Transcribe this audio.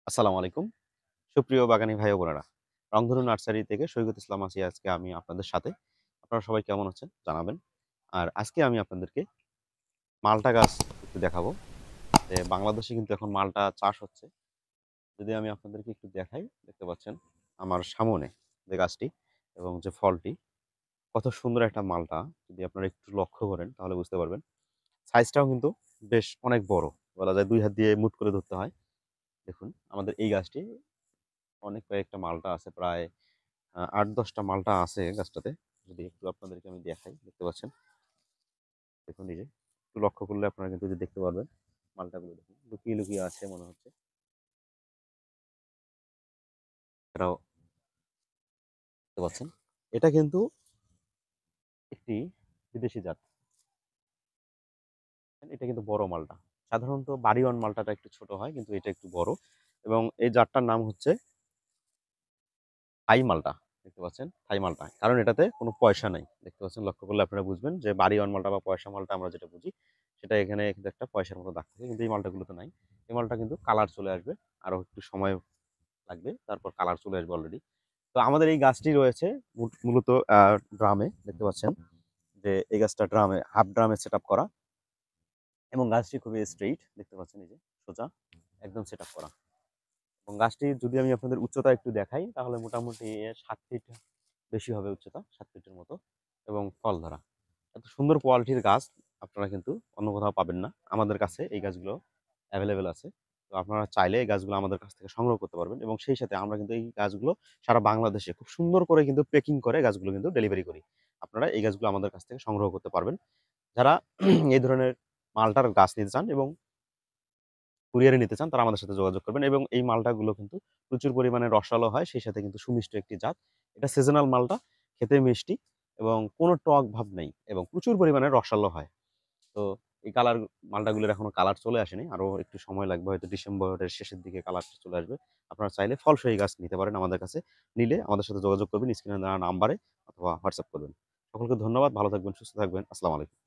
আসসালামু আলাইকুম। সুপ্রিয় বাগানী ভাই ও বোনেরা। রংধনু নার্সারি থেকে সৈকত ইসলাম আছি আজকে আমি আপনাদের সাথে। আপনারা সবাই কেমন আছেন জানাবেন। আর আজকে আমি আপনাদেরকে মালটা গাছ একটু দেখাবো। যে বাংলাদেশে কিন্তু এখন মালটা চাষ হচ্ছে। যদি আমি আপনাদেরকে একটু দেখাই, দেখতে পাচ্ছেন আমার সামনে যে গাছটি এবং যে ফলটি কত সুন্দর একটা মালটা। যদি আপনারা একটু লক্ষ্য করেন তাহলে বুঝতে পারবেন। সাইজটাও কিন্তু বেশ অনেক বড়। বলা যায় ২ হাত দিয়ে মুঠ করে ধরতে হয়। দেখুন আমাদের এই গাছটি অনেক কয়েকটা মালটা আছে প্রায় ৮-১০ টা মালটা আছে গাছটাতে। যদি একটু আপনাদেরকে আমি দেখাই, দেখতে পাচ্ছেন। দেখুন এই যে, একটু লক্ষ্য করলে আপনারা কিন্তু যে দেখতে পারবেন, মালটাগুলো দেখুন। লুকিয়ে, লুকিয়ে আছে মনে হচ্ছে। এটাও দেখতে পাচ্ছেন। এটা কিন্তু একটি বিদেশি জাত। এটা কিন্তু বড় মালটা। সাধারণত বাড়িওয়ান মালটাটা একটু ছোট হয়, কিন্তু এটা একটু বড় এবং এই জাতটার নাম হচ্ছে থাই মালটা। দেখতে পাচ্ছেন? থাই মালটা। কারণ এটাতে কোনো পয়সা নাই। দেখতে পাচ্ছেন? লক্ষ্য করলে আপনারা বুঝবেন যে বাড়িওয়ান মালটা বা পয়সা মালটা আমরা যেটা বুঝি, সেটা এখানে কিন্তু একটা পয়সার মতো দাগ থাকে। কিন্তু এই মালটাগুলোতে নাই। এই মালটা কিন্তু কালার চলে আসবে। আরো একটু সময় লাগবে। তারপর কালার চলে আসবে অলরেডি। তো আমাদের এই গাছটি রয়েছে মূলত ড্রামে। দেখতে পাচ্ছেন যে এই গাছটা ড্রামে, হাফ ড্রামে সেটআপ করা এবং গাছটি খুবই স্ট্রেইট। দেখতে পাচ্ছেন এই যে সোজা একদম সেটআপ করা। এবং গাছটি যদি আমি আপনাদের উচ্চতা একটু দেখাই, তাহলে মোটামুটি ৭ ফিট বেশি হবে উচ্চতা, ৭ ফিটের মতো এবং ফল ধরা। এত সুন্দর কোয়ালিটির গাছ আপনারা কিন্তু অন্য কোথাও পাবেন না। আমাদের কাছে এই গাছগুলো এভেইলেবল আছে। তো আপনারা চাইলে এই গাছগুলো আমাদের কাছ থেকে সংগ্রহ করতে পারবেন এবং সেই সাথে আমরা কিন্তু এই গাছগুলো সারা বাংলাদেশে খুব সুন্দর করে কিন্তু প্যাকিং করে গাছগুলো কিন্তু ডেলিভারি করি। আপনারা এই গাছগুলো আমাদের কাছ থেকে সংগ্রহ করতে পারবেন। যারা এই ধরনের মালটার গাছ নিতে চান এবং কুরিয়ারে নিতে চান তারা আমাদের সাথে যোগাযোগ করবেন এবং এই মালটাগুলো কিন্তু প্রচুর পরিমাণে রসালো হয়, সেই সাথে কিন্তু সুমিষ্ট একটি জাত। এটা সিজনাল মালটা, খেতে মিষ্টি এবং কোনো টক ভাব নেই এবং প্রচুর পরিমাণে রসালো হয়। তো এই মালটাগুলোর এখনো কালার চলে আসেনি। আরো একটু সময় লাগবে, হয়তো ডিসেম্বরের শেষের দিকে কালারটা চলে আসবে। আপনারা চাইলে ফলসই গাছ নিতে পারেন আমাদের কাছে। নিলে আমাদের সাথে যোগাযোগ করবেন স্ক্রিনে দেওয়া নাম্বারে অথবা হোয়াটসঅ্যাপ করবেন। সকলকে ধন্যবাদ। ভালো থাকবেন, সুস্থ থাকবেন। আসসালামু আলাইকুম।